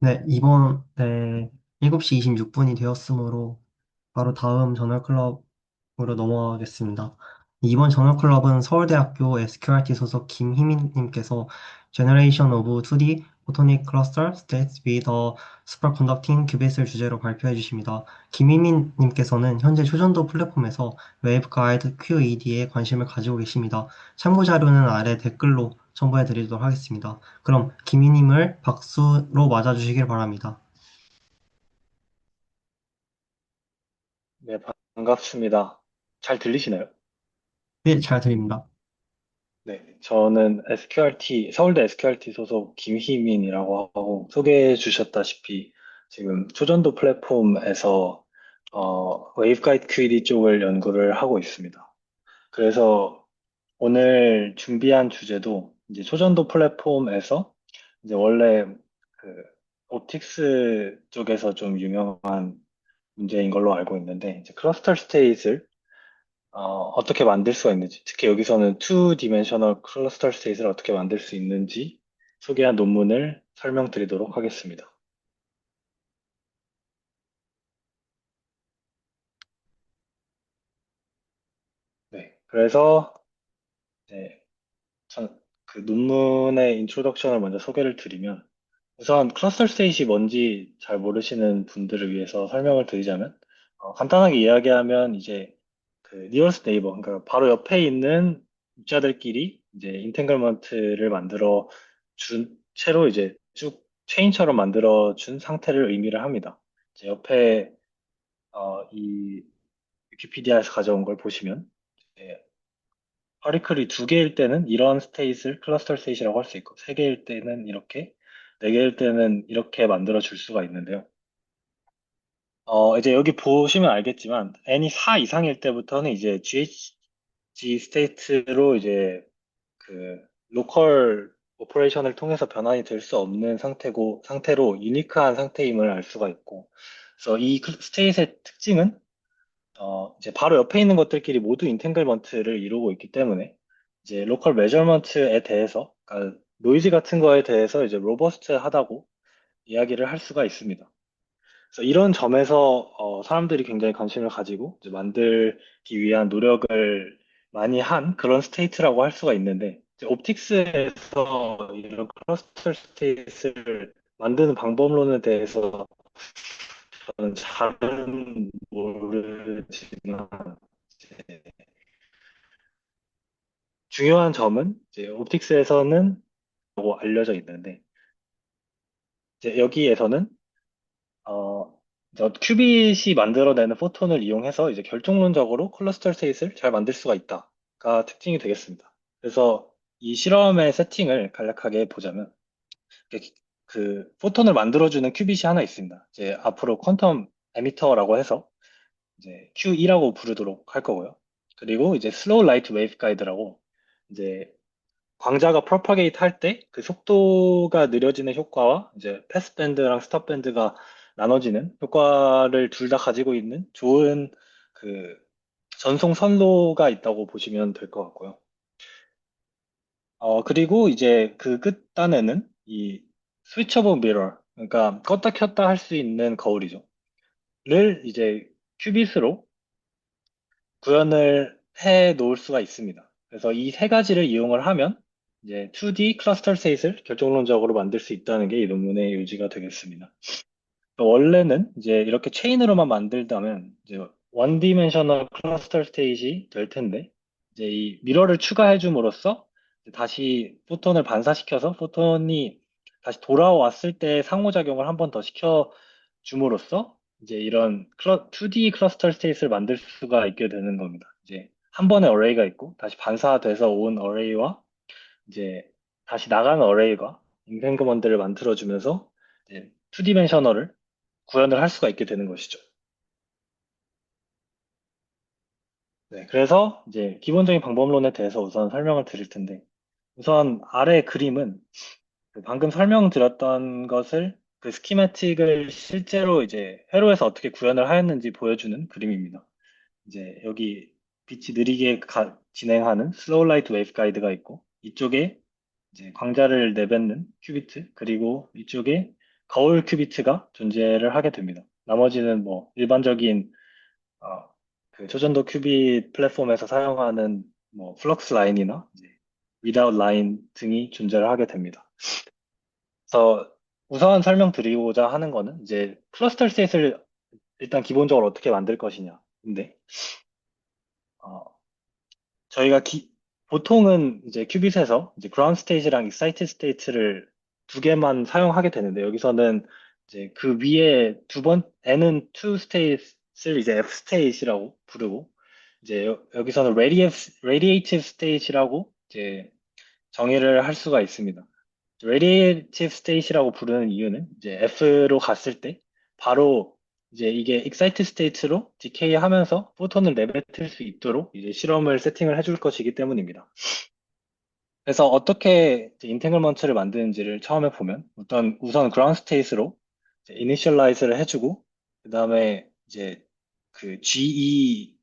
네, 이번 7시 26분이 되었으므로 바로 다음 저널 클럽으로 넘어가겠습니다. 이번 저널 클럽은 서울대학교 SQRT 소속 김희민님께서 Generation of 2D Photonic Cluster States with a Superconducting Qubit을 주제로 발표해 주십니다. 김희민님께서는 현재 초전도 플랫폼에서 웨이브가이드 QED에 관심을 가지고 계십니다. 참고 자료는 아래 댓글로 첨부해 드리도록 하겠습니다. 그럼 김희님을 박수로 맞아주시길 바랍니다. 네, 반갑습니다. 잘 들리시나요? 네, 잘 들립니다. 네, 저는 서울대 SQRT 소속 김희민이라고 하고 소개해 주셨다시피 지금 초전도 플랫폼에서 웨이브가이드 QED 쪽을 연구를 하고 있습니다. 그래서 오늘 준비한 주제도 이제 초전도 플랫폼에서 이제 원래 그 옵틱스 쪽에서 좀 유명한 문제인 걸로 알고 있는데 이제 클러스터 스테이트를 어떻게 만들 수가 있는지, 특히 여기서는 투 디멘셔널 클러스터 스테이트를 어떻게 만들 수 있는지 소개한 논문을 설명드리도록 하겠습니다. 네, 그래서 네, 그 논문의 인트로덕션을 먼저 소개를 드리면 우선 클러스터 스테이트이 뭔지 잘 모르시는 분들을 위해서 설명을 드리자면 간단하게 이야기하면 이제 그 니어스트 네이버, 그러니까 바로 옆에 있는 입자들끼리 이제 인텐글먼트를 만들어 준 채로 이제 쭉 체인처럼 만들어 준 상태를 의미를 합니다. 이제 옆에 이 위키피디아에서 가져온 걸 보시면 이제 파리클이 두 개일 때는 이런 스테이트를 클러스터 스테이트라고 할 수 있고 세 개일 때는 이렇게 네 개일 때는 이렇게 만들어 줄 수가 있는데요. 이제 여기 보시면 알겠지만 n이 4 이상일 때부터는 이제 GHG 스테이트로 이제 그 로컬 오퍼레이션을 통해서 변환이 될 수 없는 상태로 유니크한 상태임을 알 수가 있고, 그래서 이 스테이트의 특징은 이제 바로 옆에 있는 것들끼리 모두 인텐글먼트를 이루고 있기 때문에 이제 로컬 메저먼트에 대해서, 그러니까 노이즈 같은 거에 대해서 이제 로버스트하다고 이야기를 할 수가 있습니다. 그래서 이런 점에서 사람들이 굉장히 관심을 가지고 이제 만들기 위한 노력을 많이 한 그런 스테이트라고 할 수가 있는데 이제 옵틱스에서 이런 클러스터 스테이트를 만드는 방법론에 대해서 저는 잘은 모르지만 이제 중요한 점은 이제 옵틱스에서는 라고 알려져 있는데 이제 여기에서는 큐빗이 만들어내는 포톤을 이용해서 이제 결정론적으로 클러스터 스테이트를 잘 만들 수가 있다가 특징이 되겠습니다. 그래서 이 실험의 세팅을 간략하게 보자면 이렇게 그 포톤을 만들어주는 큐빗이 하나 있습니다. 이제 앞으로 퀀텀 에미터라고 해서 이제 Q2라고 부르도록 할 거고요. 그리고 이제 슬로우 라이트 웨이브 가이드라고 이제 광자가 프로파게이트 할 때 그 속도가 느려지는 효과와 이제 패스 밴드랑 스톱 밴드가 나눠지는 효과를 둘 다 가지고 있는 좋은 그 전송 선로가 있다고 보시면 될 것 같고요. 그리고 이제 그 끝단에는 이 스위처블 미러, 그러니까 껐다 켰다 할 수 있는 거울이죠. 를 이제 큐빗으로 구현을 해 놓을 수가 있습니다. 그래서 이 세 가지를 이용을 하면 이제 2D 클러스터 셋을 결정론적으로 만들 수 있다는 게 이 논문의 요지가 되겠습니다. 원래는 이제 이렇게 체인으로만 만들다면 이제 원 디멘셔널 클러스터 스테이지 될 텐데 이제 이 미러를 추가해 줌으로써 다시 포톤을 반사시켜서 포톤이 다시 돌아왔을 때 상호작용을 한 번 더 시켜 줌으로써 이제 이런 2D 클러스터 스테이트를 만들 수가 있게 되는 겁니다. 이제 한 번의 어레이가 있고 다시 반사돼서 온 어레이와 이제 다시 나가는 어레이가 인생그먼트를 만들어주면서 이제 2디멘셔널을 구현을 할 수가 있게 되는 것이죠. 네, 그래서 이제 기본적인 방법론에 대해서 우선 설명을 드릴 텐데, 우선 아래 그림은 그 방금 설명드렸던 것을 그 스키매틱을 실제로 이제 회로에서 어떻게 구현을 하였는지 보여주는 그림입니다. 이제 여기 빛이 느리게 진행하는 슬로우 라이트 웨이브 가이드가 있고, 이쪽에 이제 광자를 내뱉는 큐비트, 그리고 이쪽에 거울 큐비트가 존재를 하게 됩니다. 나머지는 뭐 일반적인 어, 그 초전도 큐빗 플랫폼에서 사용하는 뭐 플럭스 라인이나 이제 without 라인 등이 존재를 하게 됩니다. 그래서 우선 설명드리고자 하는 거는 이제 클러스터 스테이트를 일단 기본적으로 어떻게 만들 것이냐. 근데 어, 저희가 보통은 이제 큐빗에서 이제 그라운드 스테이지랑 익사이트 스테이트를 두 개만 사용하게 되는데 여기서는 이제 그 위에 n은 two state를 이제 f state이라고 부르고 이제 여기서는 radiative state이라고 이제 정의를 할 수가 있습니다. radiative state이라고 부르는 이유는 이제 F로 갔을 때 바로 이제 이게 excite state로 decay 하면서 포톤을 내뱉을 수 있도록 이제 실험을 세팅을 해줄 것이기 때문입니다. 그래서 어떻게 인탱글먼트를 만드는지를 처음에 보면 우선 ground state로 initialize를 해주고 그 다음에 이제 그 GE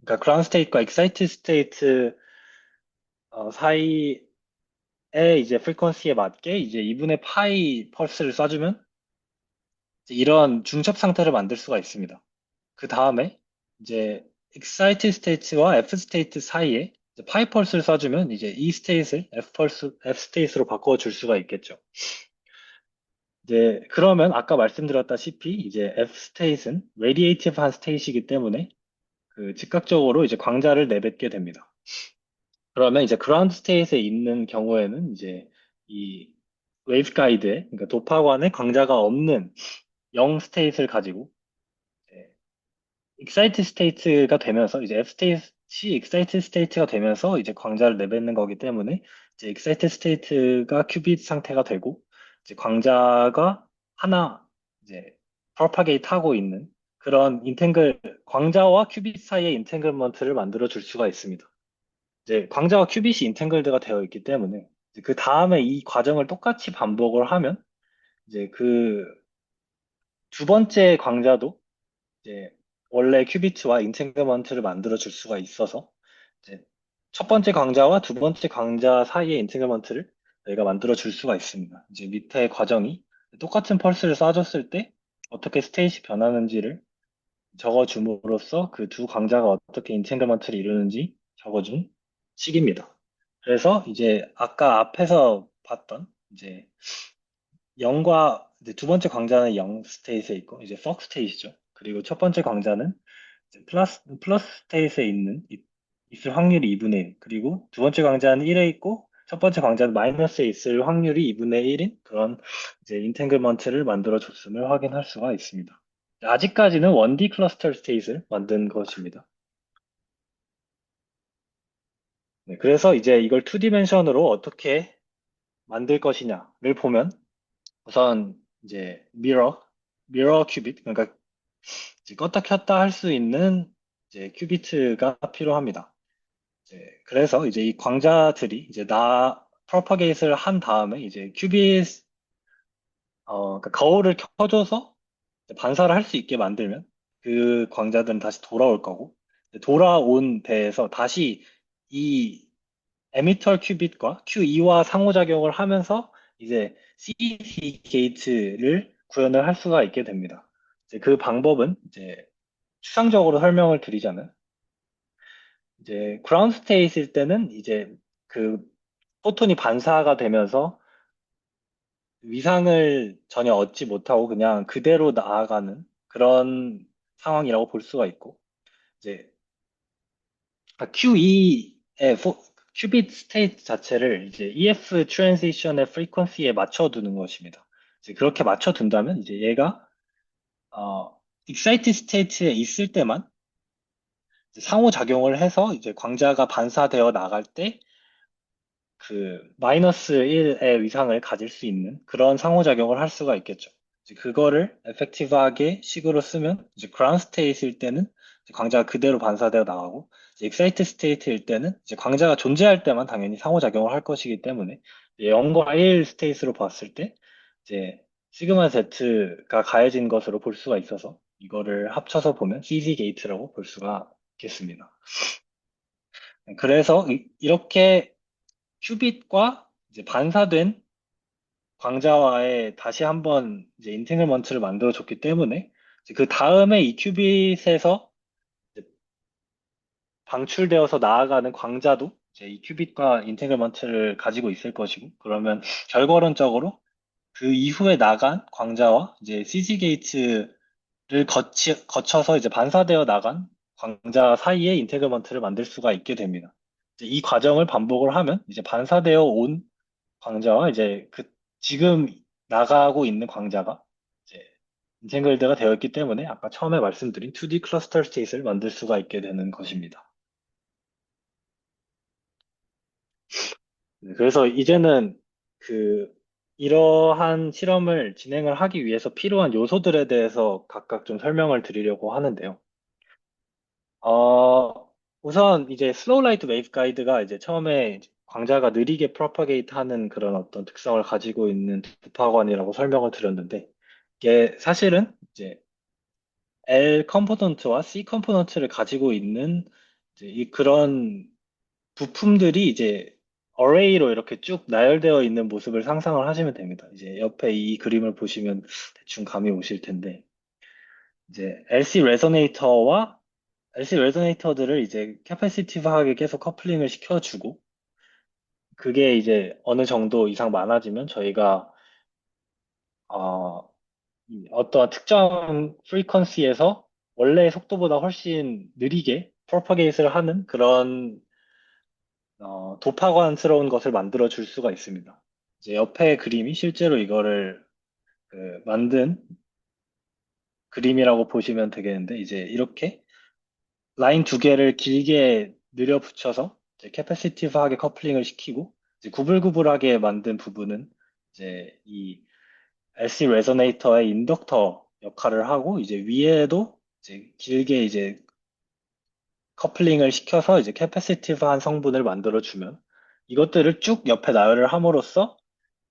그러니까 ground state과 excite state 사이에 이제 프리퀀시에 맞게 이제 2분의 파이 펄스를 쏴주면 이런 중첩 상태를 만들 수가 있습니다. 그 다음에 이제 excite state와 f state 사이에 파이 펄스를 쏴주면 이제 e state를 f state로 바꿔줄 수가 있겠죠. 이제 그러면 아까 말씀드렸다시피 이제 f state는 radiative한 state이기 때문에 그 즉각적으로 이제 광자를 내뱉게 됩니다. 그러면 이제 ground state에 있는 경우에는 이제 이 웨이브가이드에 그러니까 도파관에 광자가 없는 0 스테이트를 가지고 익사이트 스테이트가 되면서 이제 F 스테이트 익사이트 스테이트가 되면서 이제 광자를 내뱉는 거기 때문에 이제 익사이트 스테이트가 큐빗 상태가 되고 이제 광자가 하나 이제 프로파게이트 하고 있는 그런 광자와 큐빗 사이의 인탱글먼트를 만들어 줄 수가 있습니다. 이제 광자와 큐빗이 인탱글드가 되어 있기 때문에 이제 그 다음에 이 과정을 똑같이 반복을 하면 이제 그 두 번째 광자도 이제 원래 큐비트와 인테그먼트를 만들어 줄 수가 있어서 이제 첫 번째 강자와 두 번째 강자 사이의 인테그먼트를 저희가 만들어 줄 수가 있습니다. 이제 밑에 과정이 똑같은 펄스를 쏴줬을 때 어떻게 스테이시 변하는지를 적어줌으로써 그 두 강자가 어떻게 인테그먼트를 이루는지 적어준 식입니다. 그래서 이제 아까 앞에서 봤던 이제 0과 두 번째 광자는 0 스테이트에 있고 이제 퍽 스테이트죠. 그리고 첫 번째 광자는 이제 플러스 스테이트에 있을 확률이 2분의 1. 그리고 두 번째 광자는 1에 있고 첫 번째 광자는 마이너스에 있을 확률이 2분의 1인 그런 이제 인탱글먼트를 만들어 줬음을 확인할 수가 있습니다. 아직까지는 1D 클러스터 스테이트를 만든 것입니다. 네, 그래서 이제 이걸 2디멘션으로 어떻게 만들 것이냐를 보면 우선 이제 미러 큐빗, 그러니까 이제 껐다 켰다 할 수 있는 이제 큐비트가 필요합니다. 그래서 이제 이 광자들이 이제 프로파게이트를 한 다음에 이제 그러니까 거울을 켜줘서 반사를 할 수 있게 만들면 그 광자들은 다시 돌아올 거고 돌아온 배에서 다시 이 에미터 큐빗과 Q2와 상호작용을 하면서 이제 CEC 게이트를 구현을 할 수가 있게 됩니다. 이제 그 방법은 이제 추상적으로 설명을 드리자면 이제 그라운드 스테이트일 때는 이제 그 포톤이 반사가 되면서 위상을 전혀 얻지 못하고 그냥 그대로 나아가는 그런 상황이라고 볼 수가 있고 이제 QE의 큐빗 스테이트 자체를 이제 EF 트랜지션의 프리퀀시에 맞춰두는 것입니다. 이제 그렇게 맞춰둔다면 이제 얘가 익사이트 스테이트에 있을 때만 상호작용을 해서 이제 광자가 반사되어 나갈 때 그 마이너스 1의 위상을 가질 수 있는 그런 상호작용을 할 수가 있겠죠. 이제 그거를 에펙티브하게 식으로 쓰면 이제 그라운드 스테이트일 때는 이제 광자가 그대로 반사되어 나가고 이제 익사이트 스테이트일 때는 이제 광자가 존재할 때만 당연히 상호작용을 할 것이기 때문에 0과 1 스테이트로 봤을 때 이제 시그마 Z가 가해진 것으로 볼 수가 있어서 이거를 합쳐서 보면 CZ 게이트라고 볼 수가 있겠습니다. 그래서 이렇게 큐빗과 이제 반사된 광자와의 다시 한번 이제 인테글먼트를 만들어 줬기 때문에 이제 그 다음에 이 큐빗에서 이제 방출되어서 나아가는 광자도 이제 이 큐빗과 인테글먼트를 가지고 있을 것이고 그러면 결과론적으로 그 이후에 나간 광자와 이제 CG 게이트를 거쳐서 이제 반사되어 나간 광자 사이에 인테글먼트를 만들 수가 있게 됩니다. 이제 이 과정을 반복을 하면 이제 반사되어 온 광자와 이제 그 지금 나가고 있는 광자가 이제 인탱글드가 되어 있기 때문에 아까 처음에 말씀드린 2D 클러스터 스테이트를 만들 수가 있게 되는 것입니다. 네, 그래서 이제는 그 이러한 실험을 진행을 하기 위해서 필요한 요소들에 대해서 각각 좀 설명을 드리려고 하는데요. 어, 우선 이제 슬로우 라이트 웨이브 가이드가 이제 처음에 광자가 느리게 프로파게이트 하는 그런 어떤 특성을 가지고 있는 두파관이라고 설명을 드렸는데 이게 사실은 이제 L 컴포넌트와 C 컴포넌트를 가지고 있는 이제 이 그런 부품들이 이제 어레이로 이렇게 쭉 나열되어 있는 모습을 상상을 하시면 됩니다. 이제 옆에 이 그림을 보시면 대충 감이 오실 텐데 이제 LC 레소네이터들을 이제 캐파시티브하게 계속 커플링을 시켜주고 그게 이제 어느 정도 이상 많아지면 저희가 어, 이 어떠한 특정 프리퀀시에서 원래의 속도보다 훨씬 느리게 프로파게이트를 하는 그런 도파관스러운 것을 만들어 줄 수가 있습니다. 이제 옆에 그림이 실제로 이거를 만든 그림이라고 보시면 되겠는데 이제 이렇게 라인 두 개를 길게 늘려 붙여서 이제 캐패시티브하게 커플링을 시키고 이제 구불구불하게 만든 부분은 이제 이 LC 레소네이터의 인덕터 역할을 하고 이제 위에도 이제 길게 이제 커플링을 시켜서 이제 캐패시티브한 성분을 만들어 주면 이것들을 쭉 옆에 나열을 함으로써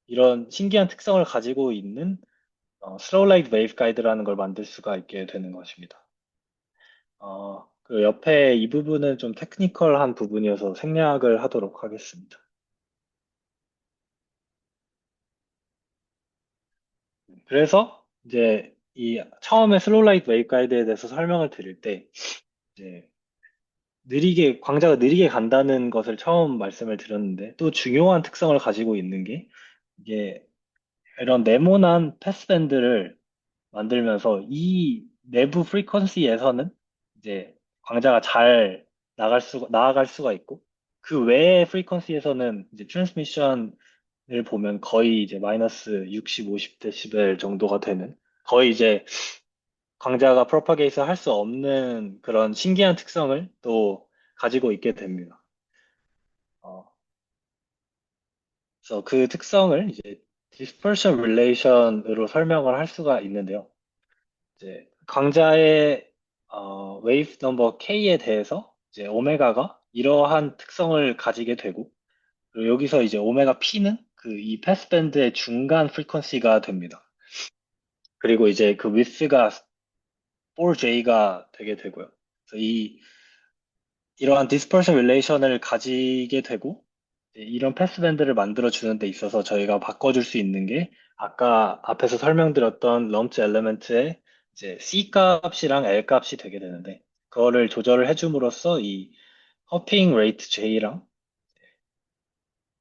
이런 신기한 특성을 가지고 있는 슬로우 라이트 웨이브 가이드라는 걸 만들 수가 있게 되는 것입니다. 그 옆에 이 부분은 좀 테크니컬한 부분이어서 생략을 하도록 하겠습니다. 그래서 이제 이 처음에 슬로우 라이트 웨이브 가이드에 대해서 설명을 드릴 때 이제 광자가 느리게 간다는 것을 처음 말씀을 드렸는데 또 중요한 특성을 가지고 있는 게 이게 이런 네모난 패스밴드를 만들면서 이 내부 프리퀀시에서는 이제 광자가 잘 나아갈 수가 있고 그 외의 프리퀀시에서는 이제 트랜스미션을 보면 거의 이제 마이너스 60, 50데시벨 정도가 되는 거의 이제 광자가 프로파게이트 할 수 없는 그런 신기한 특성을 또 가지고 있게 됩니다. 어, 그래서 그 특성을 이제 dispersion relation으로 설명을 할 수가 있는데요. 이제 강자의 웨이브 넘버 K에 대해서 이제 오메가가 이러한 특성을 가지게 되고 그리고 여기서 이제 오메가 P는 그 이 패스밴드의 중간 프리퀀시가 됩니다. 그리고 이제 그 위스가 4J가 되게 되고요. 그래서 이러한 dispersion relation을 가지게 되고 이런 패스밴드를 만들어 주는 데 있어서 저희가 바꿔줄 수 있는 게 아까 앞에서 설명드렸던 럼프 엘리멘트의 이제 C 값이랑 L 값이 되게 되는데 그거를 조절을 해줌으로써 이 허핑 레이트 J랑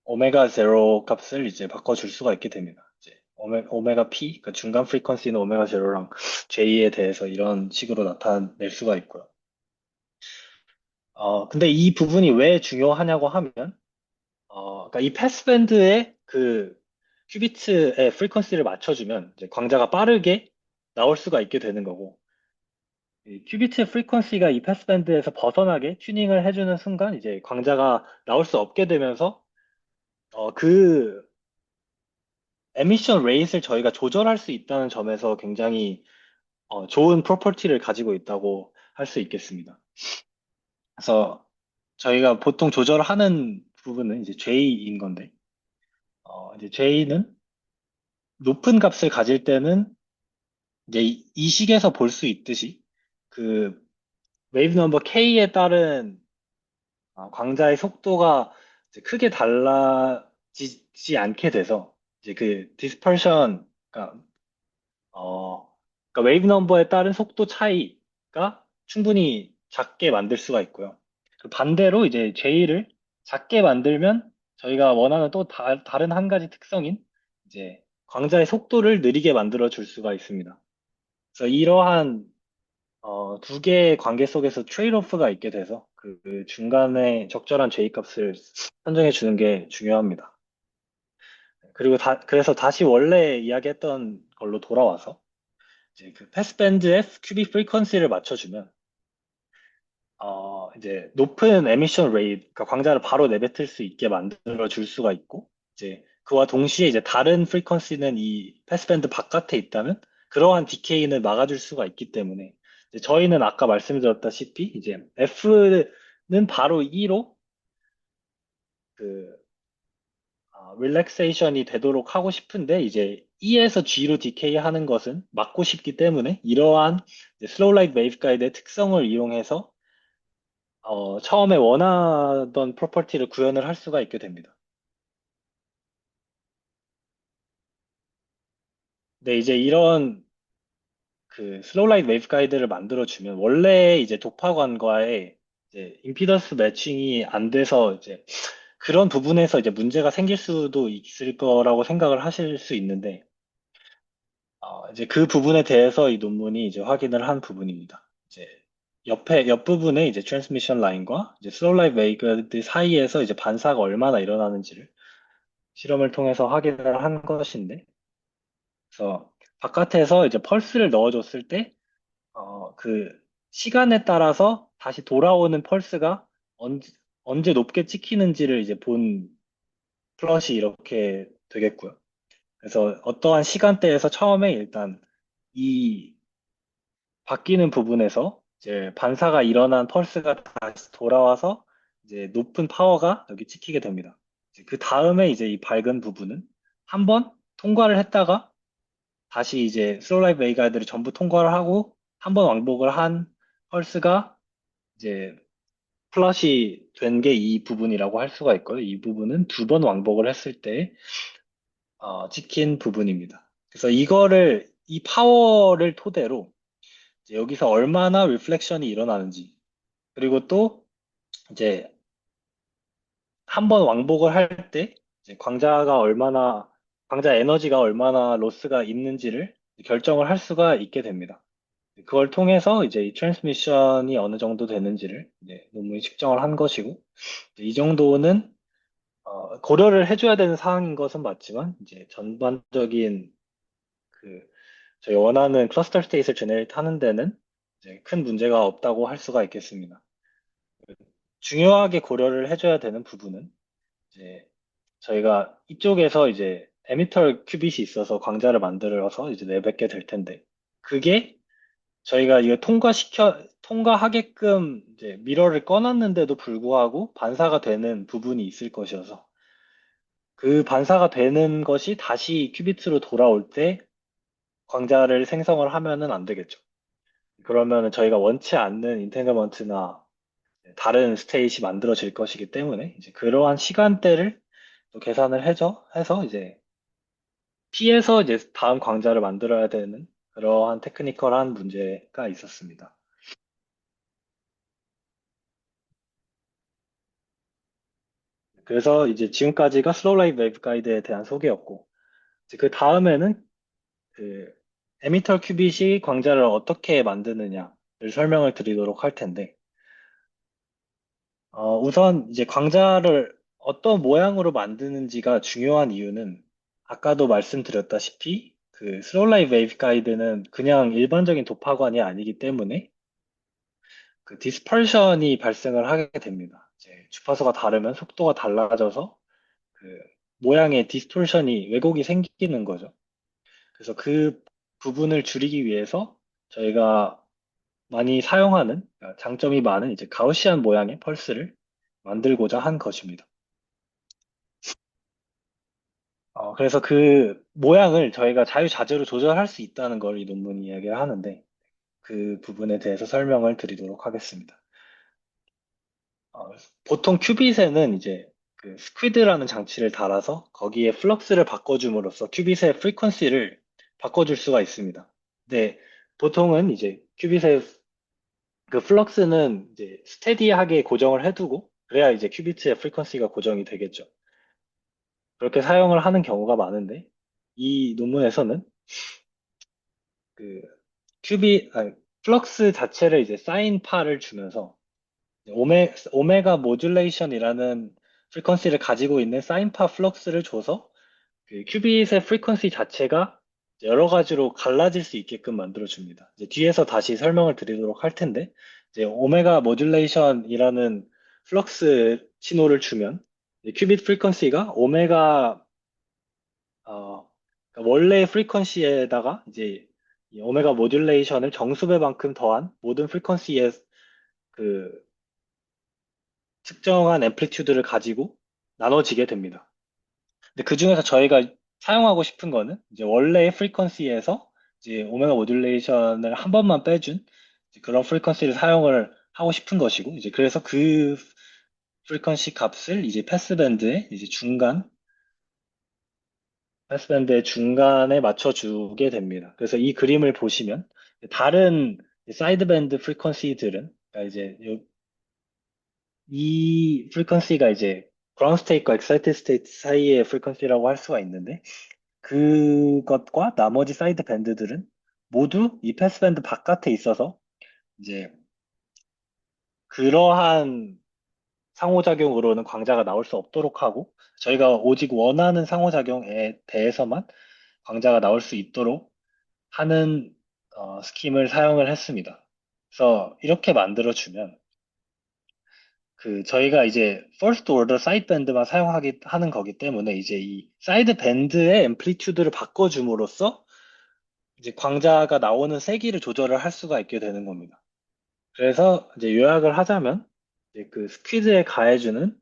오메가 제로 값을 이제 바꿔줄 수가 있게 됩니다. 이제 오메가 P, 그 중간 프리퀀시는 오메가 제로랑 J에 대해서 이런 식으로 나타낼 수가 있고요. 근데 이 부분이 왜 중요하냐고 하면 그러니까 이 패스밴드의 그 큐비트의 프리퀀시를 맞춰주면 이제 광자가 빠르게 나올 수가 있게 되는 거고 이 큐비트의 프리퀀시가 이 패스밴드에서 벗어나게 튜닝을 해주는 순간 이제 광자가 나올 수 없게 되면서 그 에미션 레이트를 저희가 조절할 수 있다는 점에서 굉장히 좋은 프로퍼티를 가지고 있다고 할 수 있겠습니다. 그래서 저희가 보통 조절하는 부분은 이제 J인 건데 이제 J는 높은 값을 가질 때는 이제 이 식에서 볼 수 있듯이 그 웨이브 넘버 K에 따른 광자의 속도가 이제 크게 달라지지 않게 돼서 이제 그 디스퍼션, 그러니까 웨이브 넘버에 따른 속도 차이가 충분히 작게 만들 수가 있고요. 그 반대로 이제 J를 작게 만들면 저희가 원하는 또 다른 한 가지 특성인 이제 광자의 속도를 느리게 만들어 줄 수가 있습니다. 그래서 이러한 두 개의 관계 속에서 트레이드오프가 있게 돼서 그 중간에 적절한 J 값을 선정해 주는 게 중요합니다. 그리고 그래서 다시 원래 이야기했던 걸로 돌아와서 이제 그 패스밴드의 큐빅 프리퀀시를 맞춰주면 이제 높은 에미션 레이트, 그러니까 광자를 바로 내뱉을 수 있게 만들어 줄 수가 있고 이제 그와 동시에 이제 다른 프리퀀시는 이 패스밴드 바깥에 있다면 그러한 디케이는 막아줄 수가 있기 때문에 이제 저희는 아까 말씀드렸다시피 이제 F는 바로 2로 그 릴렉세이션이 되도록 하고 싶은데 이제 E에서 G로 디케이 하는 것은 막고 싶기 때문에 이러한 슬로우 라이트 웨이브 가이드의 특성을 이용해서 처음에 원하던 프로퍼티를 구현을 할 수가 있게 됩니다. 근데 이제 이런 그 슬로우 라이트 웨이브 가이드를 만들어주면 원래 이제 도파관과의 이제 임피던스 매칭이 안 돼서 이제 그런 부분에서 이제 문제가 생길 수도 있을 거라고 생각을 하실 수 있는데 이제 그 부분에 대해서 이 논문이 이제 확인을 한 부분입니다. 이제 옆부분에 이제 트랜스미션 라인과 이제 슬로우 라이트 웨이브 사이에서 이제 반사가 얼마나 일어나는지를 실험을 통해서 확인을 한 것인데, 그래서 바깥에서 이제 펄스를 넣어줬을 때, 그 시간에 따라서 다시 돌아오는 펄스가 언제 높게 찍히는지를 이제 본 플롯이 이렇게 되겠고요. 그래서 어떠한 시간대에서 처음에 일단 이 바뀌는 부분에서 이제 반사가 일어난 펄스가 다시 돌아와서 이제 높은 파워가 여기 찍히게 됩니다. 그 다음에 이제 이 밝은 부분은 한번 통과를 했다가 다시 이제 슬로우 라이프 웨이가이드를 전부 통과를 하고 한 번 왕복을 한 펄스가 이제 플러시 된 게 이 부분이라고 할 수가 있거든요. 이 부분은 두 번 왕복을 했을 때 찍힌 부분입니다. 그래서 이 파워를 토대로 이제 여기서 얼마나 리플렉션이 일어나는지 그리고 또 이제 한 번 왕복을 할 때 광자 에너지가 얼마나 로스가 있는지를 결정을 할 수가 있게 됩니다. 그걸 통해서 이제 이 트랜스미션이 어느 정도 되는지를 이제 논문이 측정을 한 것이고, 이 정도는 고려를 해줘야 되는 사항인 것은 맞지만, 이제 전반적인 그 저희 원하는 클러스터 스테이트를 제네레이트 하는 데는 이제 큰 문제가 없다고 할 수가 있겠습니다. 중요하게 고려를 해줘야 되는 부분은 이제 저희가 이쪽에서 이제 에미터 큐빗이 있어서 광자를 만들어서 이제 내뱉게 될 텐데, 그게 저희가 이거 통과하게끔 이제 미러를 꺼놨는데도 불구하고 반사가 되는 부분이 있을 것이어서 그 반사가 되는 것이 다시 큐비트로 돌아올 때 광자를 생성을 하면은 안 되겠죠. 그러면은 저희가 원치 않는 인텐저먼트나 다른 스테이시 만들어질 것이기 때문에 이제 그러한 시간대를 또 계산을 해서 이제 피해서 이제 다음 광자를 만들어야 되는 그러한 테크니컬한 문제가 있었습니다. 그래서 이제 지금까지가 슬로우 라이트 웨이브 가이드에 대한 소개였고, 이제 그 다음에는 그 에미터 큐빗이 광자를 어떻게 만드느냐를 설명을 드리도록 할 텐데, 우선 이제 광자를 어떤 모양으로 만드는지가 중요한 이유는 아까도 말씀드렸다시피 그 슬로우 라이트 웨이브 가이드는 그냥 일반적인 도파관이 아니기 때문에 그 디스퍼션이 발생을 하게 됩니다. 이제 주파수가 다르면 속도가 달라져서 그 모양의 디스토션이 왜곡이 생기는 거죠. 그래서 그 부분을 줄이기 위해서 저희가 많이 사용하는 장점이 많은 이제 가우시안 모양의 펄스를 만들고자 한 것입니다. 그래서 그 모양을 저희가 자유자재로 조절할 수 있다는 걸 이 논문이 이야기를 하는데 그 부분에 대해서 설명을 드리도록 하겠습니다. 어, 보통 큐빗에는 이제 그 스퀴드라는 장치를 달아서 거기에 플럭스를 바꿔줌으로써 큐빗의 프리퀀시를 바꿔줄 수가 있습니다. 근데 보통은 이제 큐빗의 그 플럭스는 이제 스테디하게 고정을 해두고 그래야 이제 큐비트의 프리퀀시가 고정이 되겠죠. 그렇게 사용을 하는 경우가 많은데 이 논문에서는 그 아니, 플럭스 자체를 이제 사인파를 주면서 오메가 모듈레이션이라는 프리퀀시를 가지고 있는 사인파 플럭스를 줘서 그 큐빗의 프리퀀시 자체가 여러 가지로 갈라질 수 있게끔 만들어 줍니다. 이제 뒤에서 다시 설명을 드리도록 할 텐데, 이제 오메가 모듈레이션이라는 플럭스 신호를 주면 큐빗 프리퀀시가 그러니까 원래의 프리퀀시에다가 이제 이 오메가 모듈레이션을 정수배만큼 더한 모든 프리퀀시의 그 특정한 앰플리튜드를 가지고 나눠지게 됩니다. 근데 그 중에서 저희가 사용하고 싶은 거는 이제 원래의 프리퀀시에서 이제 오메가 모듈레이션을 한 번만 빼준 이제 그런 프리퀀시를 사용을 하고 싶은 것이고 이제 그래서 그 프리퀀시 값을 이제 패스밴드의 중간에 맞춰주게 됩니다. 그래서 이 그림을 보시면 다른 사이드밴드 프리퀀시들은 그러니까 이제 이 프리퀀시가 이제 그라운드 스테이트과 엑사이티드 스테이트 사이의 프리퀀시라고 할 수가 있는데 그것과 나머지 사이드 밴드들은 모두 이 패스밴드 바깥에 있어서 이제 그러한 상호작용으로는 광자가 나올 수 없도록 하고 저희가 오직 원하는 상호작용에 대해서만 광자가 나올 수 있도록 하는 스킴을 사용을 했습니다. 그래서 이렇게 만들어주면 그 저희가 이제 first order side band만 사용하기 하는 거기 때문에 이제 이 사이드 밴드의 앰플리튜드를 바꿔줌으로써 이제 광자가 나오는 세기를 조절을 할 수가 있게 되는 겁니다. 그래서 이제 요약을 하자면 이제 그 스퀴즈에 가해주는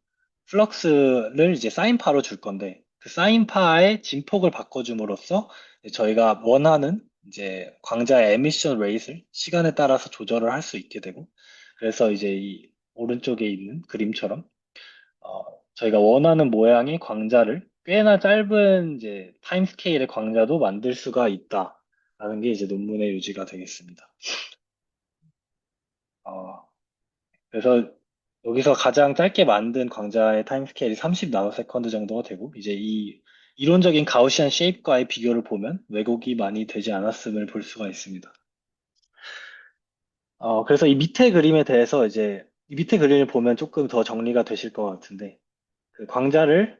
플럭스를 이제 사인파로 줄 건데 그 사인파의 진폭을 바꿔줌으로써 이제 저희가 원하는 이제 광자의 에미션 레이트를 시간에 따라서 조절을 할 수 있게 되고 그래서 이제 이 오른쪽에 있는 그림처럼 어, 저희가 원하는 모양의 광자를 꽤나 짧은 이제 타임 스케일의 광자도 만들 수가 있다라는 게 이제 논문의 요지가 되겠습니다. 어, 그래서 여기서 가장 짧게 만든 광자의 타임 스케일이 30 나노세컨드 정도가 되고 이제 이 이론적인 가우시안 쉐입과의 비교를 보면 왜곡이 많이 되지 않았음을 볼 수가 있습니다. 그래서 이 밑에 그림에 대해서 이제 이 밑에 그림을 보면 조금 더 정리가 되실 것 같은데 그 광자를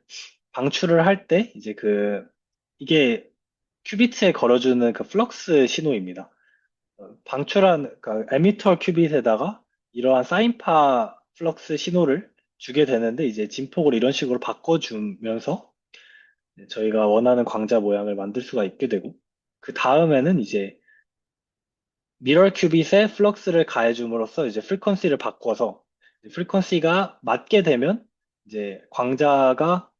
방출을 할 때 이제 이게 큐비트에 걸어주는 그 플럭스 신호입니다. 방출한 그러니까 에미터 큐빗에다가 이러한 사인파 플럭스 신호를 주게 되는데 이제 진폭을 이런 식으로 바꿔주면서 저희가 원하는 광자 모양을 만들 수가 있게 되고 그 다음에는 이제 미러 큐빗에 플럭스를 가해줌으로써 이제 프리퀀시를 바꿔서 프리퀀시가 맞게 되면 이제 광자가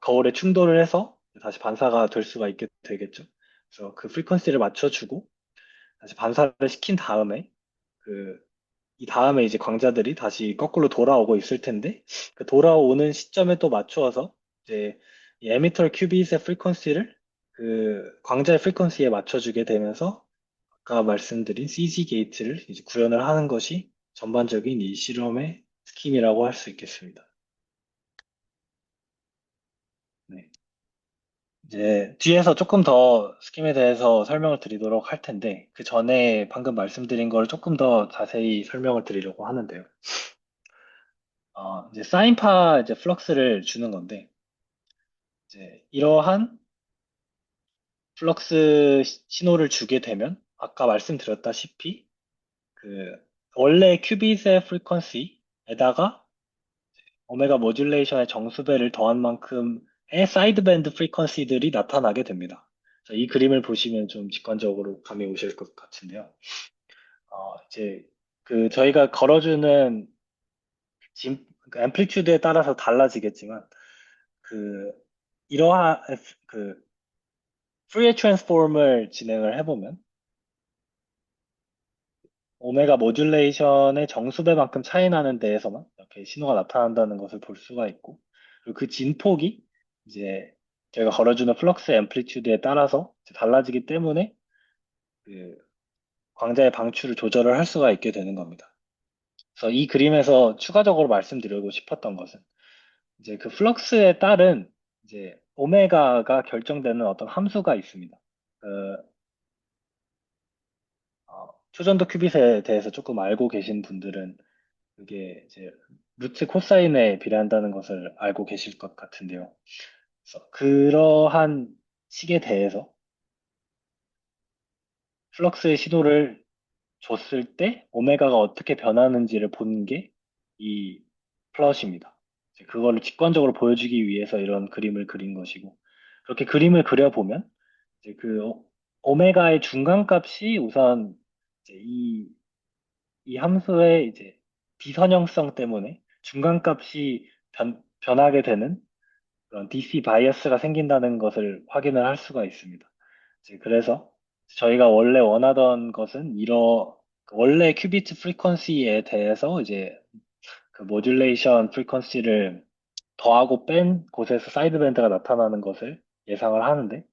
거울에 충돌을 해서 다시 반사가 될 수가 있게 되겠죠. 그래서 그 프리퀀시를 맞춰주고 다시 반사를 시킨 다음에 그 이 다음에 이제 광자들이 다시 거꾸로 돌아오고 있을 텐데 그 돌아오는 시점에 또 맞추어서 이제 이 에미터 큐빗의 프리퀀시를 그 광자의 프리퀀시에 맞춰주게 되면서 아까 말씀드린 CG 게이트를 이제 구현을 하는 것이 전반적인 이 실험의 스킴이라고 할 수 있겠습니다. 네. 이제 뒤에서 조금 더 스킴에 대해서 설명을 드리도록 할 텐데 그 전에 방금 말씀드린 걸 조금 더 자세히 설명을 드리려고 하는데요. 이제 사인파 이제 플럭스를 주는 건데 이제 이러한 플럭스 신호를 주게 되면 아까 말씀드렸다시피 그 원래 큐빗의 프리퀀시에다가 오메가 모듈레이션의 정수배를 더한 만큼의 사이드밴드 프리퀀시들이 나타나게 됩니다. 이 그림을 보시면 좀 직관적으로 감이 오실 것 같은데요. 이제 저희가 걸어주는 그 앰플리튜드에 따라서 달라지겠지만 그 이러한 그 프리에 트랜스폼을 진행을 해보면 오메가 모듈레이션의 정수배만큼 차이 나는 데에서만 이렇게 신호가 나타난다는 것을 볼 수가 있고 그리고 그 진폭이 이제 저희가 걸어주는 플럭스 앰플리튜드에 따라서 이제 달라지기 때문에 그 광자의 방출을 조절을 할 수가 있게 되는 겁니다. 그래서 이 그림에서 추가적으로 말씀드리고 싶었던 것은 이제 그 플럭스에 따른 이제 오메가가 결정되는 어떤 함수가 있습니다. 그 초전도 큐빗에 대해서 조금 알고 계신 분들은 그게 이제 루트 코사인에 비례한다는 것을 알고 계실 것 같은데요. 그래서 그러한 식에 대해서 플럭스의 시도를 줬을 때 오메가가 어떻게 변하는지를 보는 게 이 플롯입니다. 이제 그거를 직관적으로 보여주기 위해서 이런 그림을 그린 것이고 그렇게 그림을 그려보면 이제 그 오메가의 중간값이 우선 이제 이 함수의 이제 비선형성 때문에 중간값이 변하게 되는 그런 DC 바이어스가 생긴다는 것을 확인을 할 수가 있습니다. 이제 그래서 저희가 원래 원하던 것은 원래 큐비트 프리퀀시에 대해서 이제 그 모듈레이션 프리퀀시를 더하고 뺀 곳에서 사이드 밴드가 나타나는 것을 예상을 하는데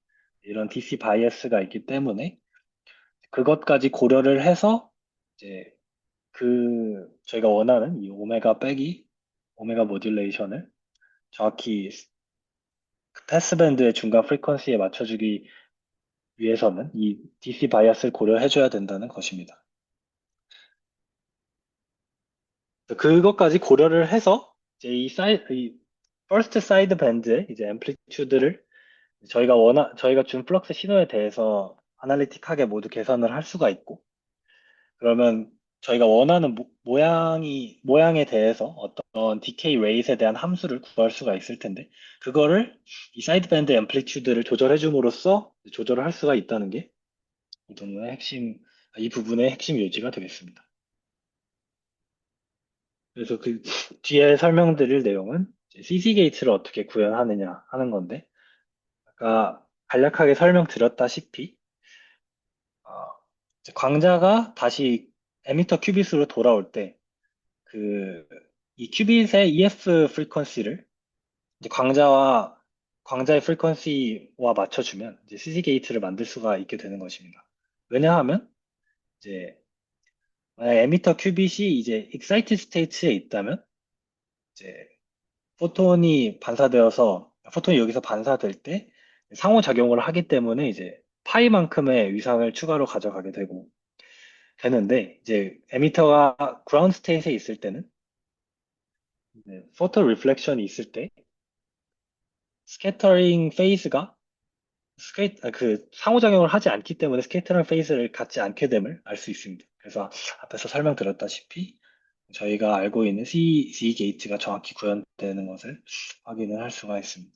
이런 DC 바이어스가 있기 때문에 그것까지 고려를 해서 이제 저희가 원하는 이 오메가 빼기 오메가 모듈레이션을 정확히 그 패스밴드의 중간 프리퀀시에 맞춰주기 위해서는 이 DC 바이어스를 고려해줘야 된다는 것입니다. 그것까지 고려를 해서 이제 이 퍼스트 사이드 밴드의 이제 앰플리튜드를 저희가 준 플럭스 신호에 대해서 아날리틱하게 모두 계산을 할 수가 있고 그러면 저희가 원하는 모양에 대해서 어떤 디케이 레이트에 대한 함수를 구할 수가 있을 텐데, 그거를 이 사이드밴드 앰플리튜드를 조절해 줌으로써 조절을 할 수가 있다는 게 이 부분의 핵심 요지가 되겠습니다. 그래서 그 뒤에 설명드릴 내용은 CC 게이트를 어떻게 구현하느냐 하는 건데, 아까 간략하게 설명드렸다시피, 어, 이제 광자가 다시 에미터 큐빗으로 돌아올 때, 그, 이 큐빗의 EF 프리퀀시를 이제 광자의 프리퀀시와 맞춰주면 이제 CC 게이트를 만들 수가 있게 되는 것입니다. 왜냐하면 이제 만약 에미터 큐빗이 이제 익사이트 스테이트에 있다면 이제 포톤이 여기서 반사될 때 상호작용을 하기 때문에 이제 파이만큼의 위상을 추가로 가져가게 되는데 이제 에미터가 그라운드 스테이트에 있을 때는 포토 리플렉션이 있을 때 스캐터링 페이스가 그 상호작용을 하지 않기 때문에 스캐터링 페이스를 갖지 않게 됨을 알 수 있습니다. 그래서 앞에서 설명드렸다시피 저희가 알고 있는 C 게이트가 정확히 구현되는 것을 확인을 할 수가 있습니다.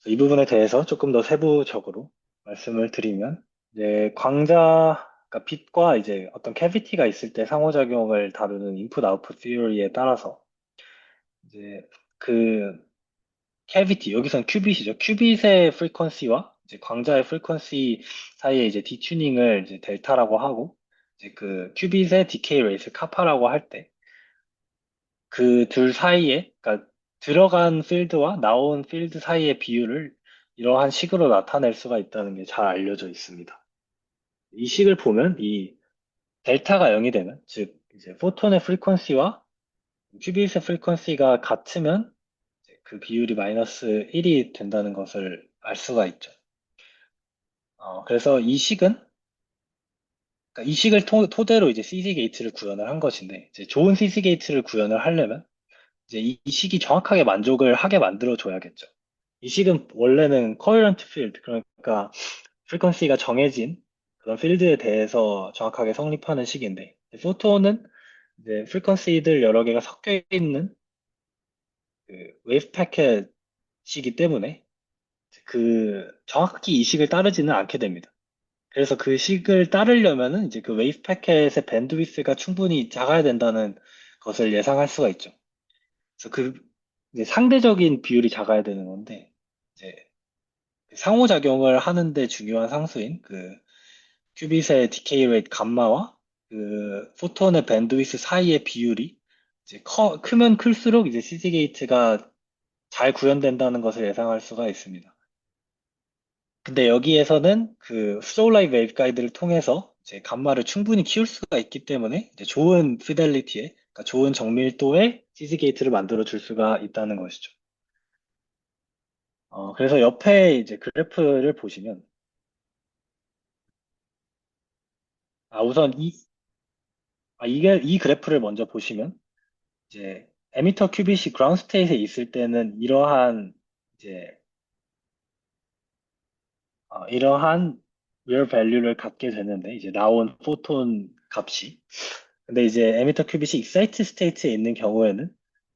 이 부분에 대해서 조금 더 세부적으로 말씀을 드리면 이제 그러니까 빛과 이제 어떤 캐비티가 있을 때 상호작용을 다루는 인풋 아웃풋 티어리에 따라서 이제 그 여기선 큐빗이죠. 큐빗의 프리퀀시와 이제 광자의 프리퀀시 사이에 이제 디튜닝을 이제 델타라고 하고, 이제 그 큐빗의 디케이 레이트 카파라고 할 때, 그 둘 사이에, 그러니까 들어간 필드와 나온 필드 사이의 비율을 이러한 식으로 나타낼 수가 있다는 게 잘 알려져 있습니다. 이 식을 보면 이 델타가 0이 되면, 즉, 이제 포톤의 프리퀀시와 큐빗의 프리퀀시가 같으면 그 비율이 마이너스 1이 된다는 것을 알 수가 있죠. 그래서 그러니까 이 식을 토대로 이제 CC 게이트를 구현을 한 것인데, 이제 좋은 CC 게이트를 구현을 하려면, 이제 이 식이 정확하게 만족을 하게 만들어 줘야겠죠. 이 식은 원래는 coherent field, 그러니까 프리퀀시가 정해진 그런 필드에 대해서 정확하게 성립하는 식인데, 포톤은 이제 프리퀀시들 여러 개가 섞여 있는 그 웨이브 패킷이기 때문에 정확히 이 식을 따르지는 않게 됩니다. 그래서 그 식을 따르려면은 이제 그 웨이브 패켓의 밴드위스가 충분히 작아야 된다는 것을 예상할 수가 있죠. 그래서 이제 상대적인 비율이 작아야 되는 건데, 이제 상호작용을 하는데 중요한 상수인 그 큐빗의 디케이 레이트 감마와 그 포톤의 밴드위스 사이의 비율이 이제 크면 클수록 이제 CZ 게이트가 잘 구현된다는 것을 예상할 수가 있습니다. 근데 여기에서는 그 슬로우 라이트 웨이브 가이드를 통해서 이제 감마를 충분히 키울 수가 있기 때문에 이제 좋은 피델리티에, 그러니까 좋은 정밀도의 CZ 게이트를 만들어 줄 수가 있다는 것이죠. 그래서 옆에 이제 그래프를 보시면, 우선 이 그래프를 먼저 보시면, 이제 에미터 큐빗이 그라운드 스테이트에 있을 때는 이제, 이러한 리얼 밸류를 갖게 되는데, 이제 나온 포톤 값이. 근데 이제 에미터 큐빗이 익사이트 스테이트에 있는 경우에는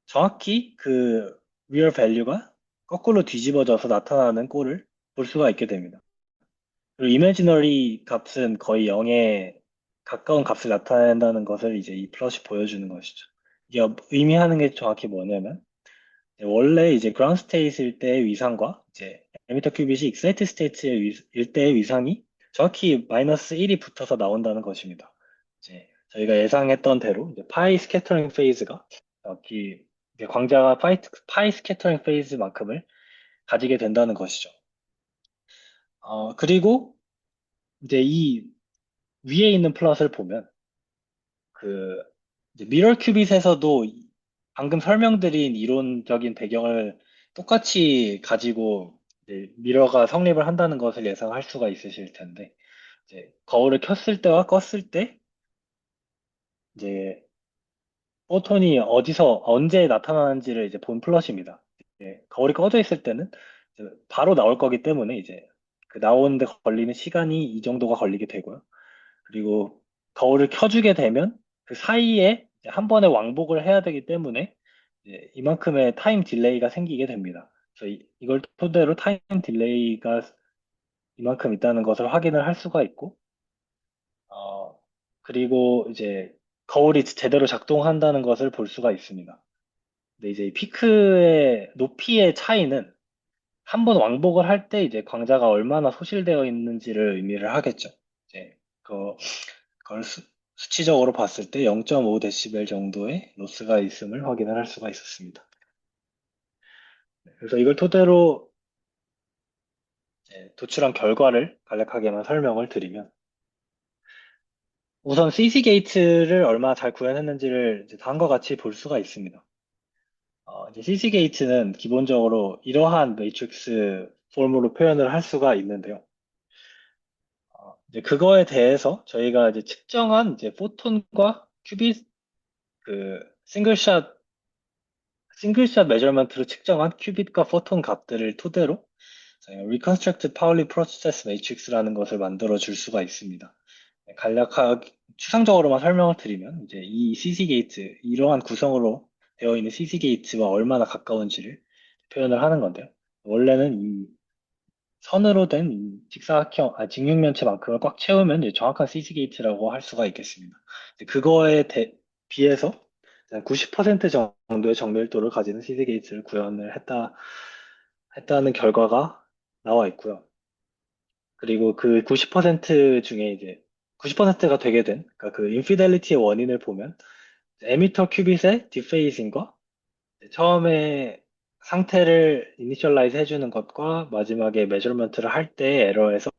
정확히 그 리얼 밸류가 거꾸로 뒤집어져서 나타나는 꼴을 볼 수가 있게 됩니다. 그리고 이미지너리 값은 거의 0에 가까운 값을 나타낸다는 것을 이제 이 플롯이 보여주는 것이죠. 이게 의미하는 게 정확히 뭐냐면 원래 이제 그라운드 스테이트일 때의 위상과 이제 에미터 큐빗이 익사이트 스테이트일 때의 위상이 정확히 마이너스 1이 붙어서 나온다는 것입니다. 이제 저희가 예상했던 대로 이제 파이 스캐터링 페이즈가 정확히 이제 광자가 파이 스캐터링 페이즈만큼을 가지게 된다는 것이죠. 그리고 이제 이 위에 있는 플롯을 보면 그 이제 미러 큐빗에서도 방금 설명드린 이론적인 배경을 똑같이 가지고 이제 미러가 성립을 한다는 것을 예상할 수가 있으실 텐데 이제 거울을 켰을 때와 껐을 때 이제 포톤이 어디서 언제 나타나는지를 이제 본 플롯입니다. 거울이 꺼져 있을 때는 이제 바로 나올 거기 때문에 이제 그 나오는데 걸리는 시간이 이 정도가 걸리게 되고요. 그리고 거울을 켜주게 되면 그 사이에 이제 한 번에 왕복을 해야 되기 때문에 이제 이만큼의 타임 딜레이가 생기게 됩니다. 그래서 이걸 토대로 타임 딜레이가 이만큼 있다는 것을 확인을 할 수가 있고, 어, 그리고 이제 거울이 제대로 작동한다는 것을 볼 수가 있습니다. 근데 이제 이 피크의 높이의 차이는 한 번 왕복을 할 때 이제 광자가 얼마나 소실되어 있는지를 의미를 하겠죠. 이제 그걸 수치적으로 봤을 때 0.5데시벨 정도의 로스가 있음을 확인을 할 수가 있었습니다. 그래서 이걸 토대로 이제 도출한 결과를 간략하게만 설명을 드리면 우선 CC 게이트를 얼마나 잘 구현했는지를 이제 다음과 같이 볼 수가 있습니다. 이제 CC 게이트는 기본적으로 이러한 매트릭스 폼으로 표현을 할 수가 있는데요. 이제 그거에 대해서 저희가 이제 측정한 이제 포톤과 큐빗 그 싱글샷 메저먼트로 측정한 큐빗과 포톤 값들을 토대로 저희가 Reconstructed Pauli Process Matrix라는 것을 만들어 줄 수가 있습니다. 간략하게 추상적으로만 설명을 드리면 이제 이 CC 게이트 이러한 구성으로 되어 있는 CC 게이트와 얼마나 가까운지를 표현을 하는 건데요. 원래는 이 선으로 된 직육면체만큼을 꽉 채우면 이제 정확한 CC 게이트라고 할 수가 있겠습니다. 그거에 비해서 90% 정도의 정밀도를 가지는 CC 게이트를 구현을 했다는 결과가 나와 있고요. 그리고 그 90% 중에 이제 90%가 되게 된, 그러니까 그 인피델리티의 원인을 보면 에미터 큐빗의 디페이징과 처음에 상태를 이니셜라이즈 해주는 것과 마지막에 메저먼트를 할 때의 에러에서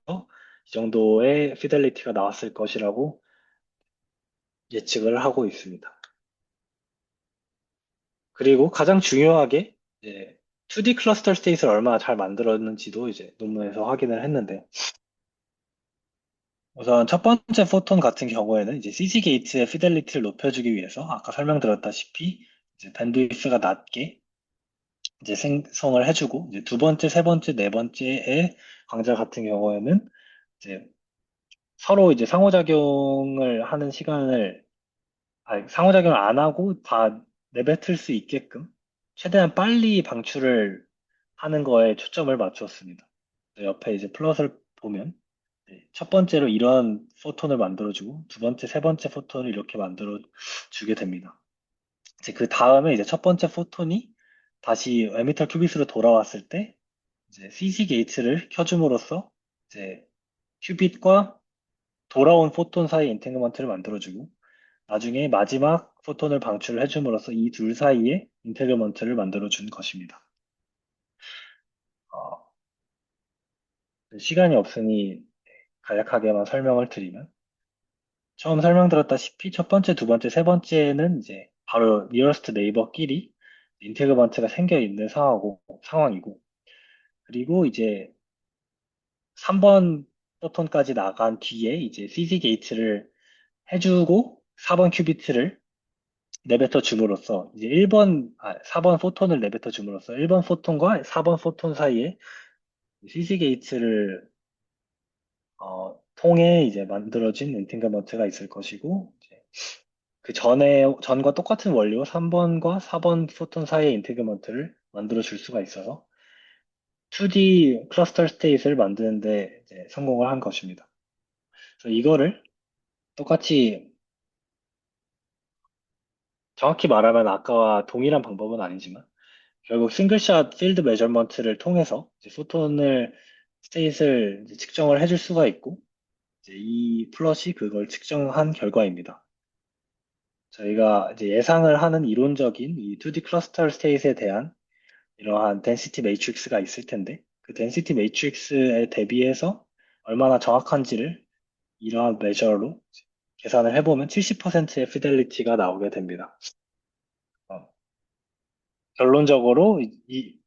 이 정도의 피델리티가 나왔을 것이라고 예측을 하고 있습니다. 그리고 가장 중요하게 이제 2D 클러스터 스테이트를 얼마나 잘 만들었는지도 이제 논문에서 확인을 했는데 우선 첫 번째 포톤 같은 경우에는 이제 CC 게이트의 피델리티를 높여주기 위해서 아까 설명드렸다시피 이제 밴드위스가 낮게 이제 생성을 해주고 이제 두 번째, 세 번째, 네 번째의 강좌 같은 경우에는 이제 서로 이제 상호작용을 하는 시간을 상호작용을 안 하고 다 내뱉을 수 있게끔 최대한 빨리 방출을 하는 거에 초점을 맞추었습니다. 옆에 이제 플롯을 보면 첫 번째로 이런 포톤을 만들어주고 두 번째, 세 번째 포톤을 이렇게 만들어주게 됩니다. 이제 그 다음에 이제 첫 번째 포톤이 다시 에미터 큐빗으로 돌아왔을 때 이제 CC 게이트를 켜줌으로써 이제 큐빗과 돌아온 포톤 사이 인테그먼트를 만들어주고 나중에 마지막 포톤을 방출을 해줌으로써 이 둘 사이에 인테그먼트를 만들어준 것입니다. 어, 시간이 없으니 간략하게만 설명을 드리면 처음 설명드렸다시피 첫 번째, 두 번째, 세 번째는 이제 바로 니어스트 네이버끼리 인테그먼트가 생겨 있는 상황이고 그리고 이제 3번 포톤까지 나간 뒤에 이제 CZ 게이트를 해주고 4번 큐비트를 내뱉어 줌으로써 이제 4번 포톤을 내뱉어 줌으로써 1번 포톤과 4번 포톤 사이에 CZ 게이트를 통해 이제 만들어진 엔팅거먼트가 있을 것이고 이제 전과 똑같은 원리로 3번과 4번 포톤 사이의 인테그먼트를 만들어 줄 수가 있어서 2D 클러스터 스테이트를 만드는데 이제 성공을 한 것입니다. 그래서 이거를 똑같이 정확히 말하면 아까와 동일한 방법은 아니지만 결국 싱글샷 필드 메저먼트를 통해서 이제 포톤을 스테이트를 이제 측정을 해줄 수가 있고 이제 이 플롯이 그걸 측정한 결과입니다. 저희가 이제 예상을 하는 이론적인 이 2D 클러스터 스테이트에 대한 이러한 덴시티 매트릭스가 있을 텐데 그 덴시티 매트릭스에 대비해서 얼마나 정확한지를 이러한 메저로 계산을 해보면 70%의 피델리티가 나오게 됩니다. 어, 결론적으로 이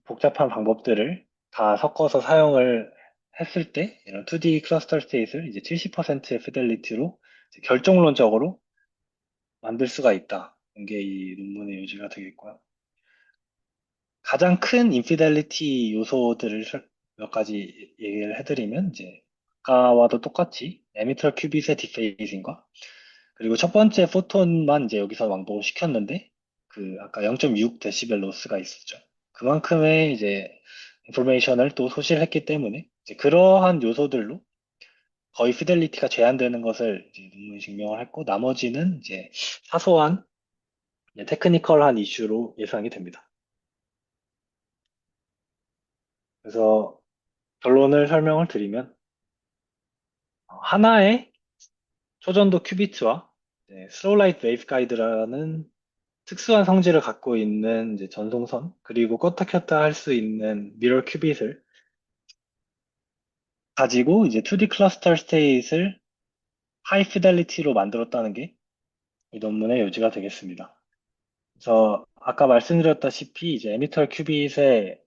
복잡한 방법들을 다 섞어서 사용을 했을 때 이런 2D 클러스터 스테이트를 이제 70%의 피델리티로 결정론적으로 만들 수가 있다. 이게 이 논문의 요지가 되겠고요. 가장 큰 인피델리티 요소들을 몇 가지 얘기를 해드리면 이제 아까와도 똑같이 에미터 큐빗의 디페이징과 그리고 첫 번째 포톤만 이제 여기서 왕복을 시켰는데 그 아까 0.6 데시벨 로스가 있었죠. 그만큼의 이제 인포메이션을 또 소실했기 때문에 이제 그러한 요소들로 거의 피델리티가 제한되는 것을 이제 논문이 증명을 했고 나머지는 이제 사소한 테크니컬한 이슈로 예상이 됩니다. 그래서 결론을 설명을 드리면 하나의 초전도 큐비트와 슬로우 라이트 웨이브 가이드라는 특수한 성질을 갖고 있는 이제 전송선 그리고 껐다 켰다 할 수 있는 미러 큐빗을 가지고 이제 2D 클러스터 스테이트를 하이 피델리티로 만들었다는 게 이 논문의 요지가 되겠습니다. 그래서 아까 말씀드렸다시피 이제 에미터 큐빗의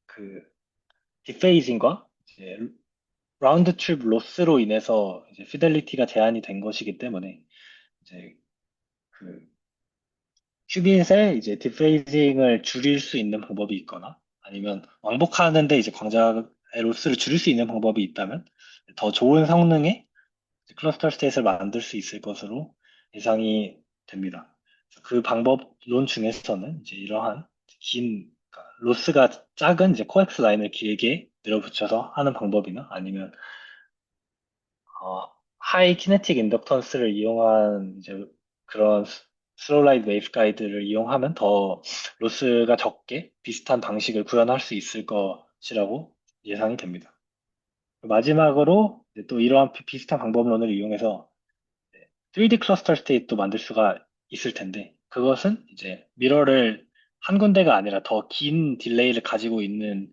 그 디페이징과 이제 라운드 트립 로스로 인해서 이제 피델리티가 제한이 된 것이기 때문에 이제 그 큐빗의 이제 디페이징을 줄일 수 있는 방법이 있거나 아니면 왕복하는데 이제 광자의 로스를 줄일 수 있는 방법이 있다면 더 좋은 성능의 클러스터 스테이트를 만들 수 있을 것으로 예상이 됩니다. 그 방법론 중에서는 이제 이러한 그러니까 로스가 작은 이제 코엑스 라인을 길게 늘어붙여서 하는 방법이나 아니면 하이 키네틱 인덕턴스를 이용한 이제 그런 슬로우 라이트 웨이브 가이드를 이용하면 더 로스가 적게 비슷한 방식을 구현할 수 있을 것이라고 예상이 됩니다. 마지막으로 이제 또 이러한 비슷한 방법론을 이용해서 3D 클러스터 스테이트도 만들 수가 있을 텐데 그것은 이제 미러를 한 군데가 아니라 더 긴 딜레이를 가지고 있는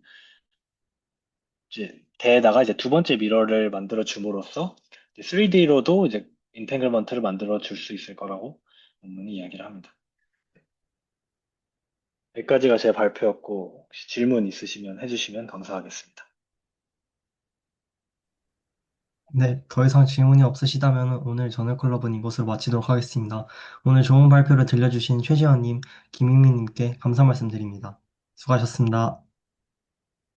이제 대에다가 이제 두 번째 미러를 만들어 줌으로써 3D로도 이제 인탱글먼트를 만들어 줄 수 있을 거라고 논문이 이야기를 합니다. 여기까지가 제 발표였고 혹시 질문 있으시면 해주시면 감사하겠습니다. 네, 더 이상 질문이 없으시다면 오늘 저널클럽은 이것으로 마치도록 하겠습니다. 오늘 좋은 발표를 들려주신 최지현님, 김익민님께 감사 말씀드립니다. 수고하셨습니다.